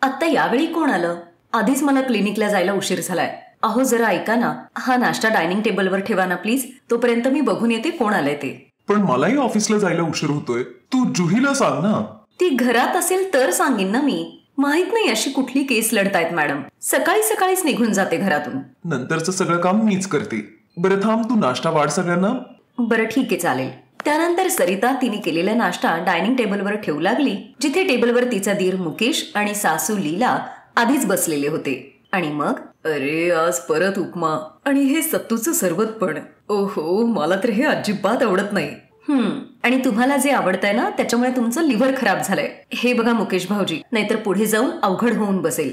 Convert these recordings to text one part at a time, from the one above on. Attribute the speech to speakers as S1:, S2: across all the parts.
S1: आत्ता यावेळी कोण आलं? आधीच मला क्लिनिकला जायला उशीर झालाय. अहो जरा ऐका ना, हा नाश्ता डायनिंग टेबलवर ठेवा ना प्लीज. तोपर्यंत मी बघून येते कोण आलंय ते.
S2: पण मलाही ऑफिसला जायला उशीर होतोय. तू जुहीला सांग ना.
S1: ती घरात असेल तर सांगेन ना मी. माहित नाही अशी कुठली केस लढतायत मॅडम. सकाळी सकाळीच निघून जाते घरातून.
S2: नंतरचं सगळं काम मीच करते. बरं थांब, तू नाश्ता वाढ सगळ्यांना.
S1: बरं ठीक आहे चालेल. त्यानंतर सरिता तिने केलेला नाश्ता डायनिंग टेबलवर ठेवू लागली, जिथे टेबलवर तिचा दीर मुकेश आणि सासू लीला आधीच बसलेले होते. आणि मग अरे आज परत उपमा आणि हे सत्तूचं सरबत पण. ओहो, मला तर हे अजिबात आवडत नाही. आणि तुम्हाला जे आवडतंय ना त्याच्यामुळे तुमचं लिव्हर खराब झालंय. हे बघा मुकेश भाऊजी, नाहीतर पुढे जाऊन अवघड होऊन बसेल.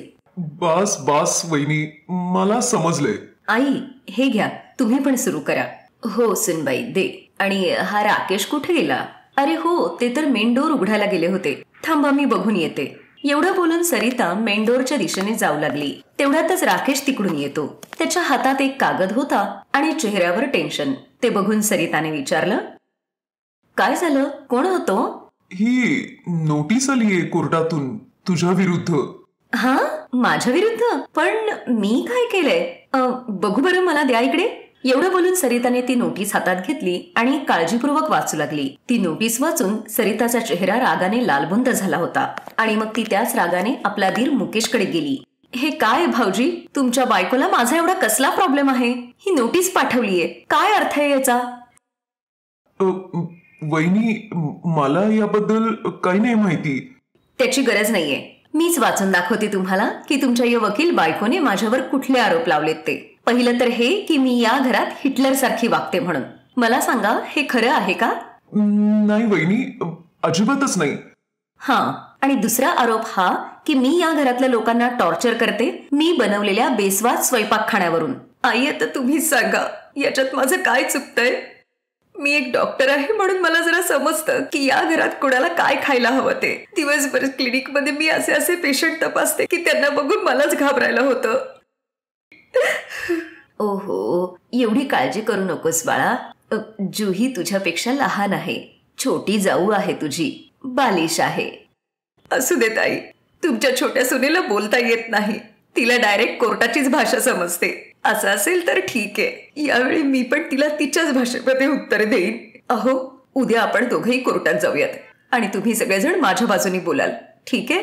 S2: बस बस वहिनी, मला समजलंय.
S1: आई हे घ्या, तुम्ही पण सुरू करा. हो सुनबाई दे. आणि हा राकेश कुठे गेला? अरे हो, ते तर मेन डोर उघडायला गेले होते. थांबा मी बघून येते. एवढं बोलून सरिता मेन डोरच्या दिशेने जाऊ लागली. तेवढ्यातच राकेश तिकडून येतो. त्याच्या हातात एक कागद होता आणि चेहऱ्यावर टेन्शन. ते बघून सरिताने विचारलं, काय झालं? कोण होतो?
S2: ही नोटीस आलीये कोर्टातून तुझ्या विरुद्ध.
S1: हा, माझ्या विरुद्ध? पण मी काय केलंय? बघू बरं, मला द्या इकडे. एवढं बोलून सरिताने ती नोटीस हातात घेतली आणि काळजीपूर्वक वाचू लागली. ती नोटीस वाचून सरिताचा चेहरा रागाने लालबुंद झाला होता. आणि मग ती त्याच रागाने आपला दीर मुकेशकडे गेली. हे काय भाऊजी, तुमच्या बायकोला माझा एवढा कसला प्रॉब्लेम आहे? ही नोटीस पाठवलीये, काय अर्थ आहे याचा?
S2: वहिनी, मला याबद्दल काही नाही माहिती.
S1: त्याची गरज नाहीये. मीच वाचून दाखवते तुम्हाला की तुमच्या या वकील बायकोने माझ्यावर कुठले आरोप लावलेत ते. पहिलं तर हे की मी या घरात हिटलर सारखी वागते म्हणून. मला सांगा, हे खरं आहे का?
S2: नाही वहिनी, अजिबातच नाही.
S1: हा, आणि दुसरा आरोप हा की मी या घरातल्या लोकांना टॉर्चर करते, मी बनवलेल्या बेस्वाद स्वयंपाकखाण्यावरून. आई आता तुम्हीच सांगा, याच्यात माझं काय चुकतंय? मी एक डॉक्टर आहे म्हणून मला जरा समजतं की या घरात कोणाला काय खायला हवं ते. दिवसभर क्लिनिक मध्ये मी असे असे पेशंट तपासते की त्यांना बघून मलाच घाबरायला होतं. ओहो, एवढी काळजी करू नकोस बाळा. जुही तुझ्यापेक्षा लहान आहे, छोटी जाऊ आहे तुझी, बालिश आहे. असू देत आई, तुमच्या छोट्या सुनेला बोलता येत नाही, तिला डायरेक्ट कोर्टाचीच भाषा समजते. असं असेल तर ठीक आहे, यावेळी मी पण तिला तिच्याच भाषेमध्ये उत्तर देईन. अहो, उद्या आपण दोघंही कोर्टात जाऊयात आणि तुम्ही सगळेजण माझ्या बाजूनी बोलाल, ठीक आहे?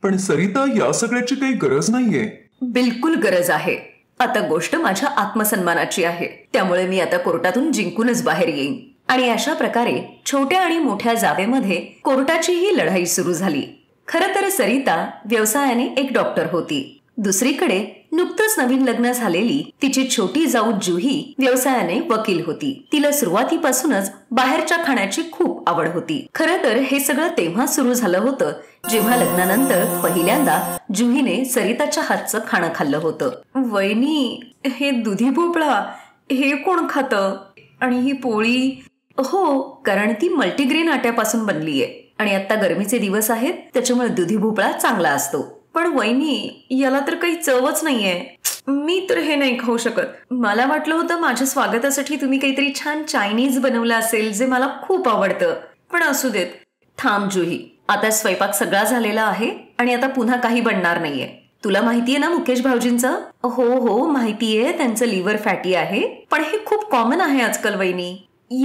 S2: पण सरिता, या सगळ्याची काही गरज नाहीये.
S1: बिलकुल गरज आहे. आता गोष्ट माझ्या आत्मसन्मानाची आहे, त्यामुळे मी आता कोर्टातून जिंकूनच बाहेर येईन. आणि अशा प्रकारे छोट्या आणि मोठ्या जावेमध्ये कोर्टाची ही लढाई सुरू झाली. खरं तर सरिता व्यवसायाने एक डॉक्टर होती. दुसरीकडे नुकतंच नवीन लग्न झालेली तिची छोटी जाऊ जुही व्यवसायाने वकील होती. तिला सुरुवातीपासूनच बाहेरच्या खाण्याची खूप आवड होती. खरं तर हे सगळं तेव्हा सुरू झालं होतं जेव्हा लग्नानंतर पहिल्यांदा जुहीने सरिताच्या हातचं खाणं खाल्लं होतं. वहिनी, हे दुधी भोपळा हे कोण खातं? आणि ही पोळी? हो, कारण ती मल्टीग्रेन आट्यापासून बनलीये आणि आता गरमीचे दिवस आहेत, त्याच्यामुळे दुधी भोपळा चांगला असतो. पण वहिनी, याला तर काही चवच नाहीये. मी तर हे नाही खाऊ शकत. मला वाटलं होतं माझ्या स्वागतासाठी तुम्ही काहीतरी छान चायनीज बनवलं असेल, जे मला खूप आवडतं. पण असू देत. थांब जुही, आता स्वयंपाक सगळा झालेला आहे आणि आता पुन्हा काही बनणार नाहीये. तुला माहितीये ना मुकेश भाऊजींचं? हो हो माहितीये, त्यांचं लिव्हर फॅटी आहे. पण हे खूप कॉमन आहे आजकाल वहिनी.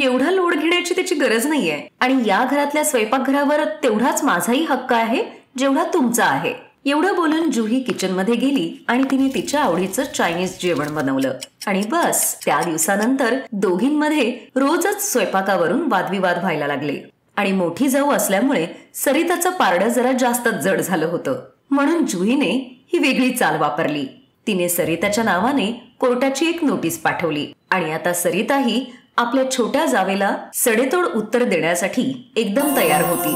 S1: एवढा लोड घेण्याची त्याची गरज नाहीये. आणि या घरातल्या स्वयंपाकघरावर तेवढाच माझाही हक्क आहे जेवढा तुमचा आहे. एवढं बोलून जुही किचन मध्ये गेली आणि तिने तिच्या आवडीचं चायनीज जेवण बनवलं. आणि बस, त्या दिवसानंतर दोघींमध्ये रोजच स्वयंपाकावरून वादविवाद व्हायला लागले. आणि मोठी जाऊ असल्यामुळे सरिताचं पारडं जरा जास्तच जड झालं होतं. म्हणून जुहीने ही वेगळी चाल वापरली. तिने सरिताच्या नावाने कोर्टाची एक नोटीस पाठवली. आणि आता सरिताही आपल्या छोट्या जावेला सडेतोड उत्तर देण्यासाठी एकदम तयार होती.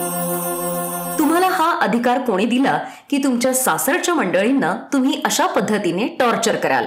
S1: तुम्हाला हा अधिकार कोणी दिला की तुमच्या सासरच्या मंडळींना तुम्ही अशा पद्धतीने टॉर्चर कराल?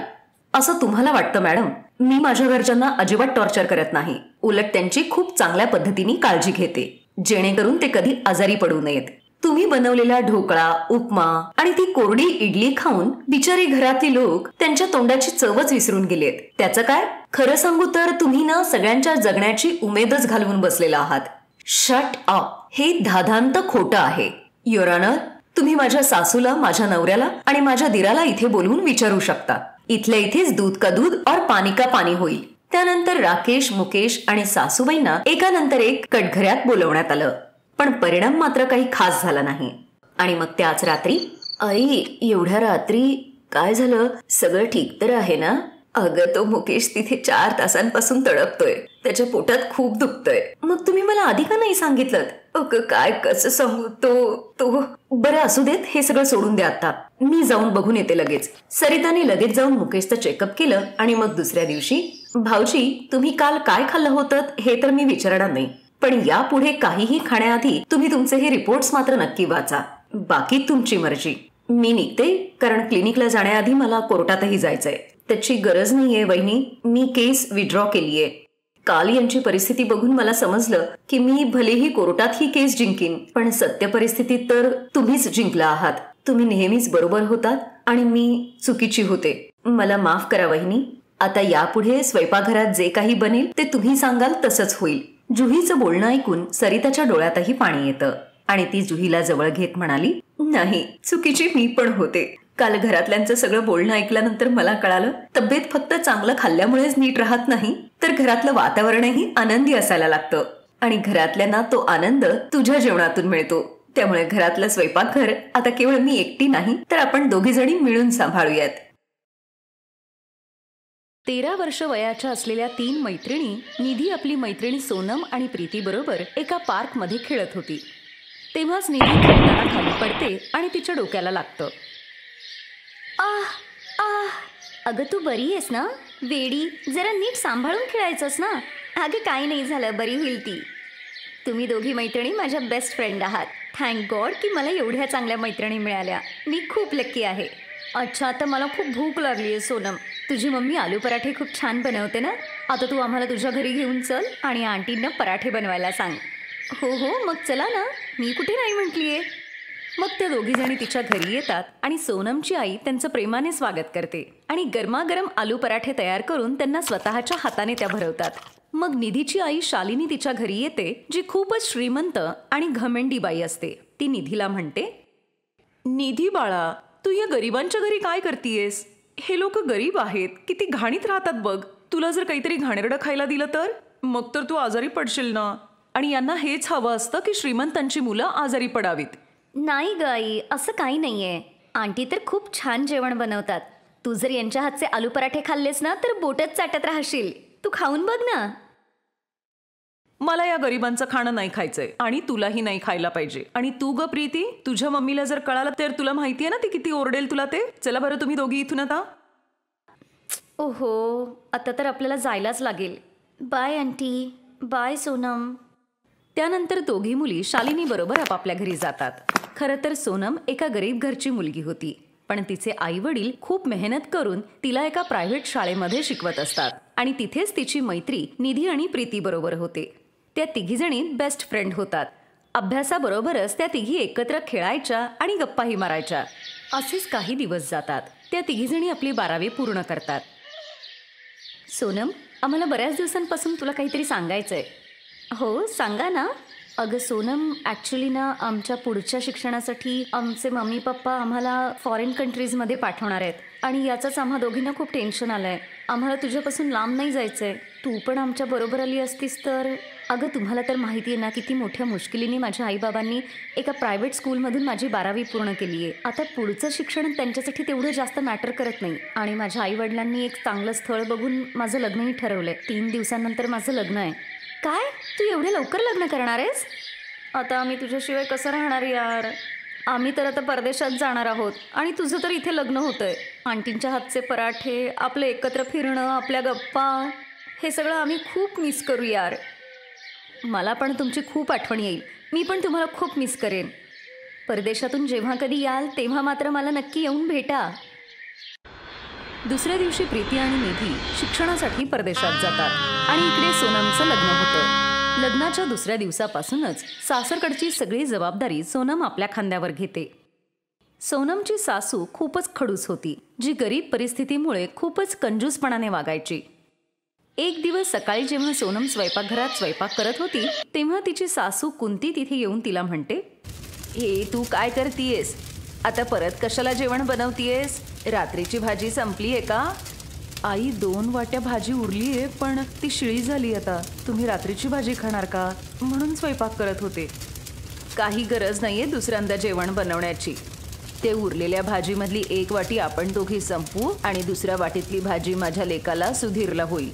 S1: असं तुम्हाला वाटतं मॅडम? मी माझ्या घरच्यांना अजिबात टॉर्चर करत नाही. उलट त्यांची खूप चांगल्या पद्धतीने काळजी घेते, जेणेकरून ते कधी आजारी पडू नयेत. तुम्ही बनवलेला ढोकळा, उपमा आणि ती कोरडी इडली खाऊन बिचारी घरातली लोक त्यांच्या तोंडाची चवच विसरून गेलेत. त्याचं काय? खरं सांगू तर तुम्ही ना सगळ्यांच्या जगण्याची उमेदच घालवून बसलेला आहात. Shut up. हे धादांत खोटं आहे. युअर ऑनर, तुम्ही माझ्या सासूला, माझ्या नवऱ्याला आणि माझ्या दिराला इथे बोलवून विचारू शकता. इथल्या इथेच दूध का दूध और पाणी का पाणी होईल. त्यानंतर राकेश, मुकेश आणि सासूबाईंना एकानंतर एक कटघऱ्यात बोलवण्यात आलं. पण परिणाम मात्र काही खास झाला नाही. आणि मग त्याच रात्री, आई एवढ्या रात्री काय झालं, सगळं ठीक तर आहे ना? अगं तो मुकेश तिथे 4 तासांपासून तडपतोय, त्याच्या पोटात खूप दुखतोय. मग तुम्ही मला आधी का नाही सांगितलं? अगं काय कसं सांगू, तो बरं असू देत, हे सगळं सोडून द्या आता, मी जाऊन बघून येते लगेच. सरिताने लगेच जाऊन मुकेशचं चेकअप केलं आणि मग दुसऱ्या दिवशी, भाऊजी तुम्ही काल काय खाल्लं होतं हे तर मी विचारणार नाही, पण यापुढे काहीही खाण्याआधी तुम्ही तुमचे हे रिपोर्ट्स मात्र नक्की वाचा. बाकी तुमची मर्जी. मी निघते, कारण क्लिनिकला जाण्याआधी मला कोर्टातही जायचंय. त्याची गरज नाहीये वहिनी, मी केस विड्रॉ केलीये. काल यांची परिस्थिती बघून मला समजलं की मी भलेही कोर्टात ही केस जिंकीन, पण सत्य परिस्थितीत तर तुम्हीच जिंकला आहात. तुम्ही नेहमीच बरोबर होतात आणि मी चुकीची होते. मला माफ करा वहिनी. आता यापुढे स्वयंपाकघरात जे काही बनेल ते तुम्ही सांगाल तसंच होईल. जुहीचं बोलणं ऐकून सरिताच्या डोळ्यातही पाणी येतं आणि ती जुहीला जवळ घेत म्हणाली, नाही, चुकीची मी पण होते. काल घरातल्यांचं सगळं बोलणं ऐकल्यानंतर मला कळालं, तब्येत फक्त चांगलं खाल्ल्यामुळेच नीट राहत नाही, तर घरातलं वातावरणही आनंदी असायला लागतं. आणि घरातल्यांना तो आनंद तुझ्या जेवणातून मिळतो. त्यामुळे घरातलं स्वयंपाकघर आता केवळ मी एकटी नाही, तर आपण दोघी जणी मिळून सांभाळूयात.
S3: 13 वर्ष वयाच्या असलेल्या 3 मैत्रिणी, निधी आपली मैत्रिणी सोनम आणि प्रीती बरोबर एका पार्क मध्ये खेळत होती. तेव्हाच निधी खेळताना खाली पडते आणि तिच्या डोक्याला लागतं.
S4: अगं तू बरी आहेस ना? वेडी, जरा नीट सांभाळून खेळायचंस ना. अगं काही नाही झालं, बरी होईल ती. तुम्ही दोघी मैत्रिणी माझ्या बेस्ट फ्रेंड आहात. थँक गॉड की मला एवढ्या चांगल्या मैत्रिणी मिळाल्या. मी खूप लकी आहे. अच्छा, आता मला खूप भूक लागली आहे सोनम. तुझी मम्मी आलू पराठे खूप छान बनवते ना? आता तू आम्हाला तुझ्या घरी घेऊन चल आणि आंटींना पराठे बनवायला सांग. हो हो, मग चला ना, मी कुठे नाही म्हटलीये.
S3: मग त्या दोघी जणी तिच्या घरी येतात आणि सोनमची आई त्यांचं प्रेमाने स्वागत करते आणि गरमागरम आलू पराठे तयार करून त्यांना स्वतःच्या हाताने त्या भरवतात. मग निधीची आई शालिनी तिच्या घरी येते, जी खूपच श्रीमंत आणि घमेंडी बाई असते. ती निधीला म्हणते, निधी बाळा, तू या गरिबांच्या घरी काय करतीयेस? हे लोक गरीब आहेत, किती घाणीत राहतात बघ. तुला जर काहीतरी घाणेरडं खायला दिलं तर मग तर तू आजारी पडशील ना. आणि यांना हेच हवं असतं की श्रीमंतांची मुलं आजारी पडावीत.
S4: नाही ग आई, असं काही नाहीये. आंटी तर खूप छान जेवण बनवतात. तू जर यांच्या हातचे आलू पराठे खाल्लेस ना तर बोटच चाटत राहशील. तू खाऊन बघ ना.
S3: मला या गरिबांचं खाणं नाही खायचंय आणि तुलाही नाही खायला पाहिजे. आणि तू ग प्रीती, तुझ्या मम्मीला जर कळालं तर तुला माहितीये ना ती किती ओरडेल तुला ते. चला बरं तुम्ही दोघी इथून आता.
S4: ओहो, आता तर आपल्याला जायलाच लागेल. Bye aunty, bye Sonam.
S3: त्यानंतर दोघी मुली शालिनी बरोबर आपापल्या घरी जातात. खरं तर सोनम एका गरीब घरची मुलगी होती, पण तिचे आई वडील खूप मेहनत करून तिला एका प्रायव्हेट शाळेमध्ये शिकवत असतात आणि तिथेच तिची मैत्री निधी आणि प्रीती बरोबर होते. त्या तिघीजणी बेस्ट फ्रेंड होतात. अभ्यासाबरोबरच त्या तिघी एकत्र खेळायच्या आणि गप्पाही मारायच्या. असेच काही दिवस जातात. त्या तिघीजणी आपली 12वी पूर्ण करतात.
S4: सोनम, आम्हाला बऱ्याच दिवसांपासून तुला काहीतरी सांगायचंय. हो सांगा ना. अगं सोनम, ॲक्च्युली ना आमच्या पुढच्या शिक्षणासाठी आमचे मम्मी पप्पा आम्हाला फॉरेन कंट्रीजमध्ये पाठवणार आहेत आणि याचंच आम्हा दोघींना खूप टेन्शन आलं आहे. आम्हाला तुझ्यापासून लांब नाही जायचं आहे. तू पण आमच्या बरोबर आली असतीस तर. अगं तुम्हाला तर माहिती आहे ना किती मोठ्या मुश्किलीने माझ्या आईबाबांनी एका प्रायव्हेट स्कूलमधून माझी 12वी पूर्ण केली आहे. आता पुढचं शिक्षण त्यांच्यासाठी तेवढं जास्त मॅटर करत नाही आणि माझ्या आईवडिलांनी एक चांगलं स्थळ बघून माझं लग्नही ठरवलं आहे. 3 दिवसांनंतर माझं लग्न आहे. काय, तू एवढे लवकर लग्न करणार आहेस? आता आम्ही तुझ्याशिवाय कसं राहणार यार. आम्ही तर आता परदेशात जाणार आहोत आणि तुझं तर इथे लग्न होतंय. आंटींच्या हातचे पराठे, आपलं एकत्र फिरणं, आपल्या गप्पा, हे सगळं आम्ही खूप मिस करू यार. मला पण तुमची खूप आठवण येईल. मी पण तुम्हाला खूप मिस करेन. परदेशातून जेव्हा कधी याल तेव्हा मात्र मला नक्की येऊन भेटा.
S3: दुसऱ्या दिवशी प्रीती आणि निधी शिक्षणासाठी परदेशात जातात आणि इकडे सोनमचं लग्न होतं. लग्नाच्या दुसऱ्या दिवसापासूनच सासरकडची सगळी जबाबदारी सोनम आपल्या खांद्यावर घेते. सोनमची सासू खूपच खडूस होती, जी गरीब परिस्थितीमुळे खूपच कंजूसपणाने वागायची. एक दिवस सकाळी जेव्हा सोनम स्वयंपाकघरात स्वयंपाक करत होती तेव्हा तिची सासू कुंती तिथे येऊन तिला म्हणते, हे तू काय करतीयेस? आता परत कशाला जेवण बनवतीयेस? रात्रीची भाजी संपली आहे का? आई 2 वाट्या भाजी उरली आहे, पण ती शिळी झाली. आता तुम्ही रात्रीची भाजी खाणार का म्हणून स्वयंपाक करत होते. काही गरज नाहीये दुसऱ्यांदा जेवण बनवण्याची. ते उरलेल्या भाजीमधली 1 वाटी आपण दोघी संपवू आणि दुसऱ्या वाटीतली भाजी माझ्या लेकाला सुधीरला होईल.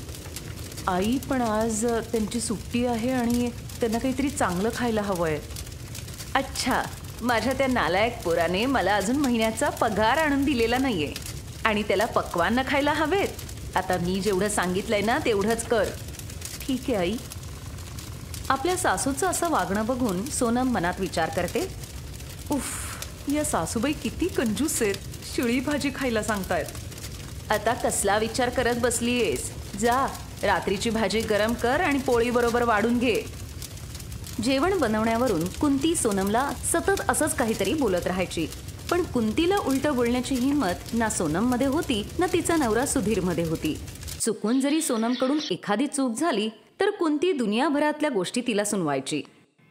S3: आई पण आज त्यांची सुट्टी आहे आणि त्यांना काहीतरी चांगलं खायला हवंय. अच्छा, माझ्या त्या नालायक पोराने मला अजून महिन्याचा पगार आणून दिलेला नाहीये आणि त्याला पक्वान्न खायला हवेत. आता मी जेवढं सांगितलंय ना तेवढंच कर. ठीक आहे आई. आपल्या सासूचं असं वागणं बघून सोनम मनात विचार करते, उफ, या सासूबाई किती कंजूस आहेत, शिळी भाजी खायला सांगतायत. आता कसला विचार करत बसलीयेस? जा, रात्रीची भाजी गरम कर आणि पोळी बरोबर वाढून घे. जेवण बनवण्यावरून कुंती सोनमला सतत असंच काहीतरी बोलत राहायची, पण कुंतीला उलटं बोलण्याची हिंमत ना सोनममध्ये होती ना तिचा नवरा सुधीरमध्ये होती. चुकून जरी सोनमकडून एखादी चूक झाली तर कुंती दुनियाभरातल्या गोष्टी तिला सुनवायची.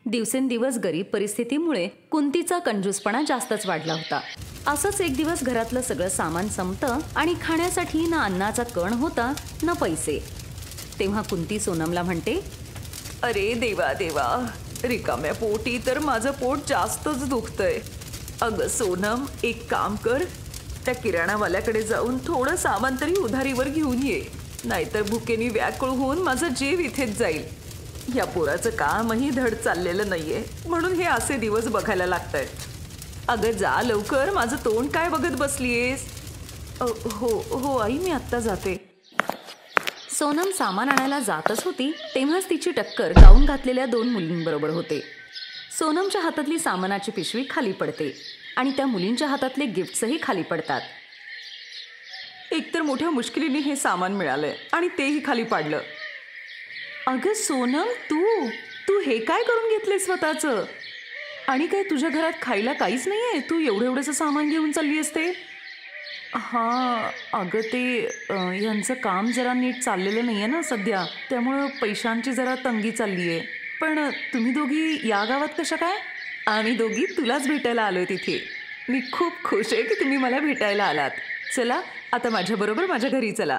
S3: दिवसेंदिवस गरीब परिस्थितीमुळे कुंतीचा कंजूसपणा जास्तच वाढला होता. असंच एक दिवस घरातलं सगळं सामान संपतं आणि खाण्यासाठी ना अन्नाचा कण होता ना पैसे. तेव्हा कुंती सोनमला म्हणते, अरे देवा देवा, रिकाम्या पोटी तर माझं पोट जास्तच दुखतंय. अगं सोनम, एक काम कर, त्या किराणावाल्याकडे जाऊन थोडं सामान तरी उधारीवर घेऊन ये, नाहीतर भुकेनी व्याकुळ होऊन माझं जीव इथेच जाईल. या पोराचं कामही धड चाललेलं नाहीये म्हणून हे असे दिवस बघायला लागतंय. अगं जा लवकर, माझं तोंड काय बघत बसलीयेस? हो हो आई, मी आत्ता जाते. सोनम सामान आणायला जातच होती तेव्हाच तिची टक्कर गाऊन घातलेल्या 2 मुलींबरोबर होते. सोनमच्या हातातली सामानाची पिशवी खाली पडते आणि त्या मुलींच्या हातातले गिफ्ट्सही खाली पडतात. एकतर मोठ्या मुश्किलीने हे सामान मिळालंय आणि तेही खाली पाडलं. अगं सोनम, तू हे काय करून घेतले स्वतःचं? आणि काय तुझ्या घरात खायला काहीच नाहीये? तू एवढंसं सामान घेऊन चालली असते? हां अगं, ते यांचं काम जरा नीट चाललेलं नाहीये ना सध्या, त्यामुळं पैशांची जरा तंगी चालली आहे. पण तुम्ही दोघी या गावात कशा काय? आम्ही दोघी तुलाच भेटायला आलोय तिथे. मी खूप खुश आहे की तुम्ही मला भेटायला आलात. चला आता माझ्याबरोबर माझ्या घरी चला.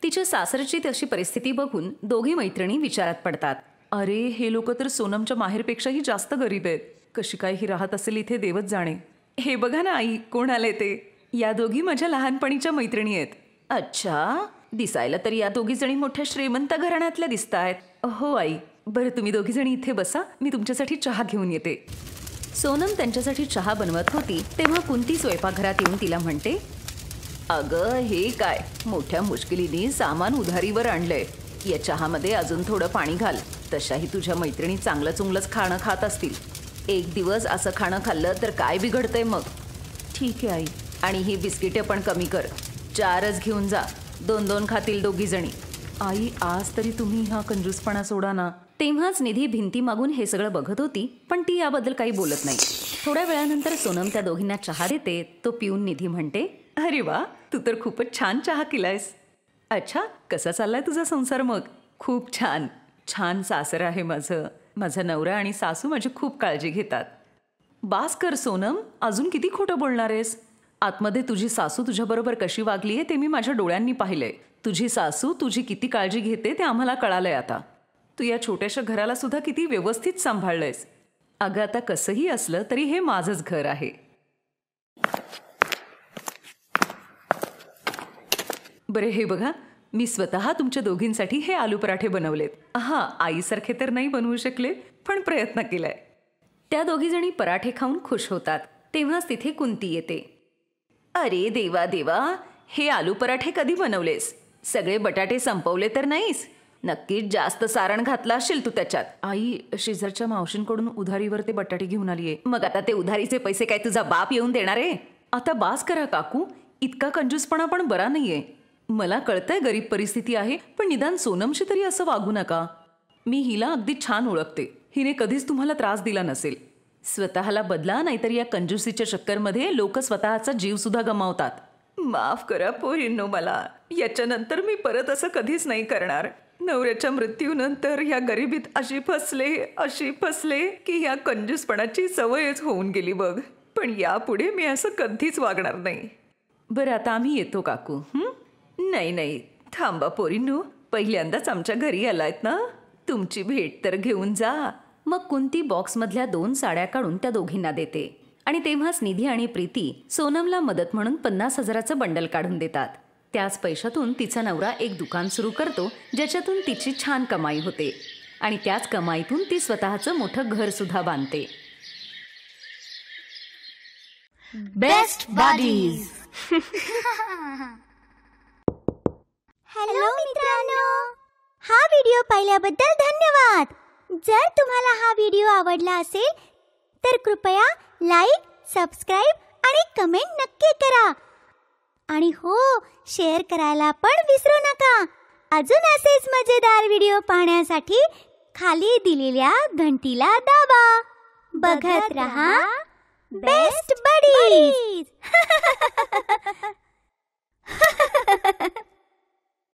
S3: तिच्या सासरची तशी परिस्थिती बघून दोघी मैत्रिणी विचारात पडतात. अरे, हे लोक तर सोनमच्या माहेरपेक्षाही जास्त गरीब आहेत. कशी काय ही राहत असेल इथे देवच जाणे. हे बघा ना आई, कोण आले ते. या दोघी माझ्या लहानपणीच्या मैत्रिणी आहेत. अच्छा, दिसायला तर या दोघी जणी मोठ्या श्रीमंत घराण्यातल्या दिसत आहेत. हो आई. बरं, तुम्ही दोघी जणी इथे बसा, मी तुमच्यासाठी चहा घेऊन येते. सोनम त्यांच्यासाठी चहा बनवत होती तेव्हा कुंती स्वयंपाकघरात येऊन तिला म्हणते, अगं हे काय, मोठ्या मुश्किलीने सामान उधारीवर आणलंय. या चहामध्ये अजून थोडं पाणी घाल. तशाही तुझ्या मैत्रिणी चांगलं चुंगलंच खाणं खात असतील. एक दिवस असं खाणं खाल्लं तर काय बिघडतंय मग. ठीक आहे आई. आणि ही बिस्किटे पण कमी कर. 4च घेऊन जा. 2-2 खातील दोघी जणी. आई, आज तरी तुम्ही हा कंजूसपणा सोडा ना. तेव्हाच निधी भिंती मागून हे सगळं बघत होती, पण ती याबद्दल काही बोलत नाही. थोड्या वेळानंतर सोनम त्या दोघींना चहा देते. तो पिऊन निधी म्हणते, अरे वा, तू तर खूपच छान चहा केलायस. अच्छा, कसा चाललाय तुझा संसार मग? खूप छान. छान सासर आहे माझं. माझा नवरा आणि सासू माझी खूप काळजी घेतात. बास कर सोनम, अजून किती खोटं बोलणार आहेस? आतमध्ये तुझी सासू तुझ्याबरोबर कशी वागली आहे ते मी माझ्या डोळ्यांनी पाहिलंय. तुझी सासू तुझी किती काळजी घेते ते आम्हाला कळालंय आता. तू या छोट्याशा घराला सुद्धा किती व्यवस्थित सांभाळलंयस. अगं, आता कसंही असलं तरी हे माझंच घर आहे. बरे, हे बघा, मी स्वतः तुमच्या दोघींसाठी हे आलू पराठे बनवलेत. हां, आईसारखे तर नाही बनवू शकले, पण प्रयत्न केलाय. त्या दोघी जणी पराठे खाऊन खुश होतात तेव्हाच तिथे कुंती येते. अरे देवा देवा, हे आलू पराठे कधी बनवलेस? सगळे बटाटे संपवले तर नाहीस? नक्कीच जास्त सारण घातलं असेल तू त्याच्यात. आई, शेजारच्या मावशींकडून उधारीवर ते बटाटे घेऊन आलीये. मग आता ते उधारीचे पैसे काय तुझा बाप येऊन देणार आहे? आता बास करा काकू, इतका कंजूसपणा पण बरा नाहीये. मला कळतंय गरीब परिस्थिती आहे, पण निदान सोनमशी तरी असं वागू नका. मी हिला अगदी छान ओळखते. हिने कधीच तुम्हाला त्रास दिला नसेल. स्वतःला बदला, नाहीतर या कंजूसीच्या चक्करमध्ये लोक स्वतःचा जीव सुद्धा गमावतात. माफ करा पोरींनो मला. याच्यानंतर मी परत असं कधीच नाही करणार.
S1: नवऱ्याच्या मृत्यूनंतर ह्या गरिबीत अशी फसले की ह्या कंजूसपणाची सवयच होऊन गेली बघ. पण यापुढे मी असं कधीच वागणार नाही. बरं आता आम्ही येतो काकू. नाही थांबा पोरींनो, पहिल्यांदाच आमच्या घरी आलायत ना, तुमची भेट तर घेऊन जा.
S3: मग कुंती बॉक्समधल्या 2 साड्या काढून त्या दोघींना देते आणि तेव्हाच निधी आणि प्रीती सोनमला मदत म्हणून 50,000चं बंडल काढून देतात. त्याच पैशातून तिचा नवरा एक दुकान सुरू करतो ज्याच्यातून तिची छान कमाई होते आणि त्याच कमाईतून ती स्वतःचं मोठं घर सुद्धा बांधते.
S5: Best buddies.
S6: हॅलो मित्रांनो, हा व्हिडिओ पाहिल्याबद्दल धन्यवाद. जर तुम्हाला हा व्हिडिओ आवडला असेल तर कृपया लाईक, सबस्क्राईब आणि कमेंट नक्की करा. आणि हो, शेअर करायला पण विसरू नका. अजून असेच मजेदार व्हिडिओ पाहण्यासाठी खाली दिलेल्या घंटीला दाबा. बघत रहा बेस्ट बडीज.